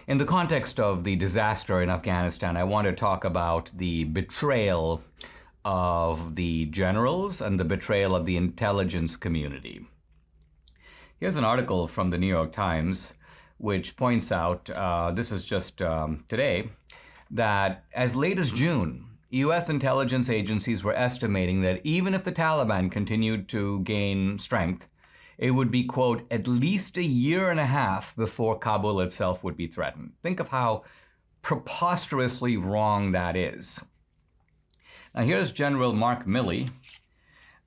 In the context of the disaster in Afghanistan, I want to talk about the betrayal of the generals and the betrayal of the intelligence community. Here's an article from the New York Times which points out, this is just today, that as late as June, U.S. intelligence agencies were estimating that even if the Taliban continued to gain strength, it would be, quote, at least a year and a half before Kabul itself would be threatened. Think of how preposterously wrong that is. Now here's General Mark Milley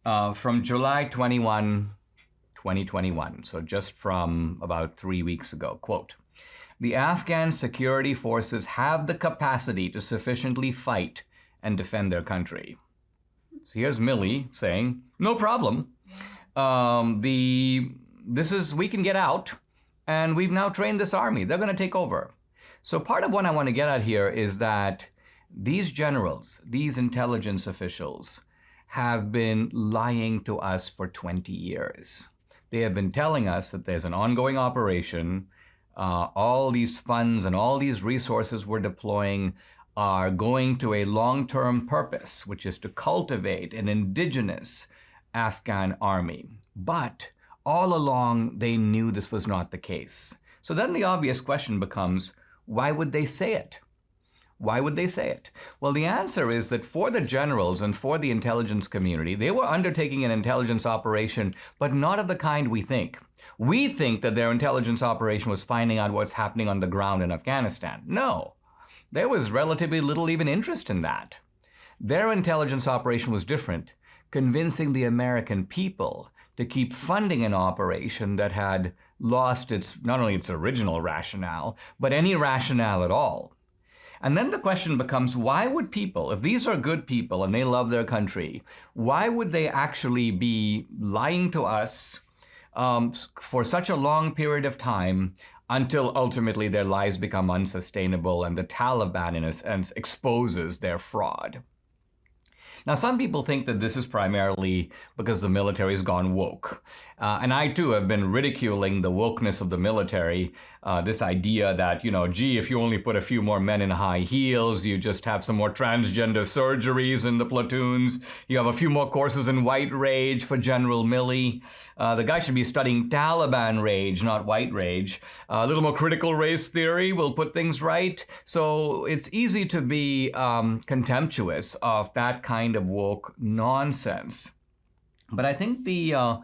from July 21, 2021, so just from about 3 weeks ago. Quote, the Afghan security forces have the capacity to sufficiently fight and defend their country. So here's Milley saying, no problem. We can get out, and we've now trained this army. They're going to take over. So part of what I want to get at here is that these generals, these intelligence officials, have been lying to us for 20 years. They have been telling us that there's an ongoing operation. All these funds and all these resources we're deploying are going to a long-term purpose, which is to cultivate an indigenous Afghan army. But all along, they knew this was not the case. So then the obvious question becomes, why would they say it? Why would they say it? Well, the answer is that for the generals and for the intelligence community, they were undertaking an intelligence operation, but not of the kind we think. We think that their intelligence operation was finding out what's happening on the ground in Afghanistan. No, there was relatively little even interest in that. Their intelligence operation was different, convincing the American people to keep funding an operation that had lost not only its original rationale, but any rationale at all. And then the question becomes, why would people, if these are good people and they love their country, why would they actually be lying to us for such a long period of time until ultimately their lives become unsustainable and the Taliban, in a sense, exposes their fraud? Now, some people think that this is primarily because the military has gone woke. And I, too, have been ridiculing the wokeness of the military, this idea that, gee, if you only put a few more men in high heels, you just have some more transgender surgeries in the platoons, you have a few more courses in white rage for General Milley. The guy should be studying Taliban rage, not white rage. A little more critical race theory will put things right. So it's easy to be contemptuous of that kind of woke nonsense. But I think the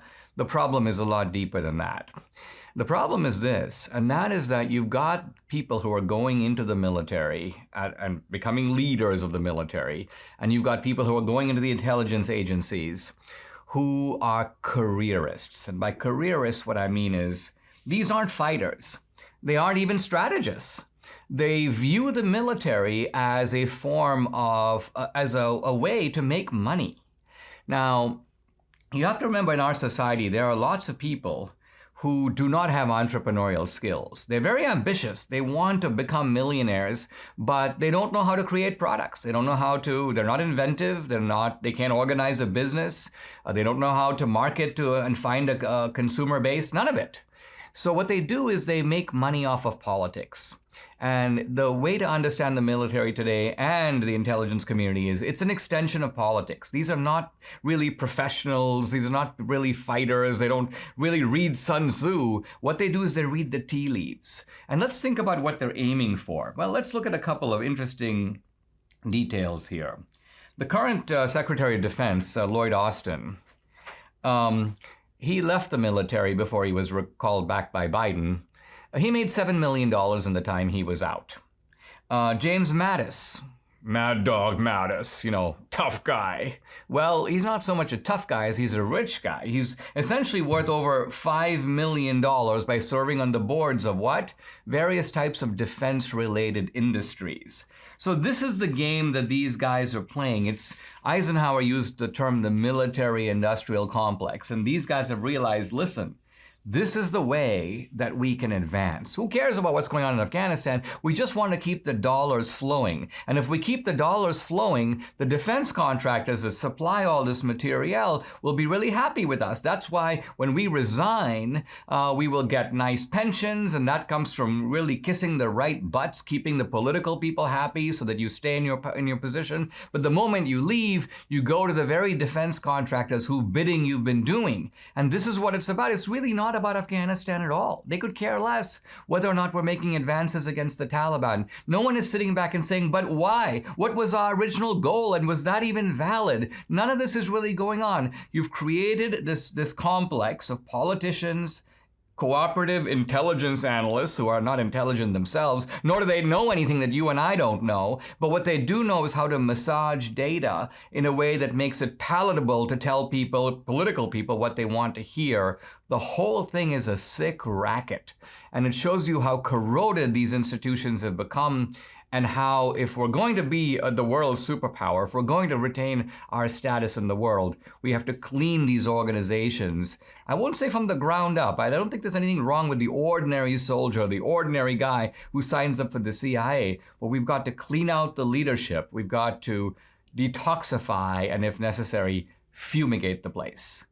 problem is a lot deeper than that. The problem is this, and that is that you've got people who are going into the military and becoming leaders of the military, and you've got people who are going into the intelligence agencies who are careerists. And by careerists, what I mean is these aren't fighters. They aren't even strategists. They view the military as a form of, as a way to make money. Now, you have to remember in our society, there are lots of people who do not have entrepreneurial skills. They're very ambitious. They want to become millionaires, but they don't know how to create products. They don't know how to, they're not inventive. They can't organize a business. They don't know how to market to and find a consumer base, none of it. So what they do is they make money off of politics. And the way to understand the military today and the intelligence community is it's an extension of politics. These are not really professionals. These are not really fighters. They don't really read Sun Tzu. What they do is they read the tea leaves. And let's think about what they're aiming for. Well, let's look at a couple of interesting details here. The current Secretary of Defense, Lloyd Austin, he left the military before he was called back by Biden. He made $7 million in the time he was out. James Mattis, Mad Dog Mattis, tough guy. Well, he's not so much a tough guy as he's a rich guy. He's essentially worth over $5 million by serving on the boards of what? Various types of defense-related industries. So this is the game that these guys are playing. Eisenhower used the term the military-industrial complex, and these guys have realized, listen, This is the way that we can advance. Who cares about what's going on in Afghanistan? We just want to keep the dollars flowing. And if we keep the dollars flowing, the defense contractors that supply all this materiel will be really happy with us. That's why when we resign, we will get nice pensions, and that comes from really kissing the right butts, keeping the political people happy so that you stay in your position. But the moment you leave, you go to the very defense contractors whose bidding you've been doing. And this is what it's about. It's really not about Afghanistan at all. They could care less whether or not we're making advances against the Taliban. No one is sitting back and saying, but why? What was our original goal, and was that even valid? None of this is really going on. You've created this complex of politicians, cooperative intelligence analysts who are not intelligent themselves, nor do they know anything that you and I don't know. But what they do know is how to massage data in a way that makes it palatable to tell people, political people, what they want to hear. The whole thing is a sick racket. And it shows you how corroded these institutions have become, and how, if we're going to be the world's superpower, if we're going to retain our status in the world, we have to clean these organizations. I won't say from the ground up. I don't think there's anything wrong with the ordinary soldier, the ordinary guy who signs up for the CIA, but we've got to clean out the leadership. We've got to detoxify and, if necessary, fumigate the place.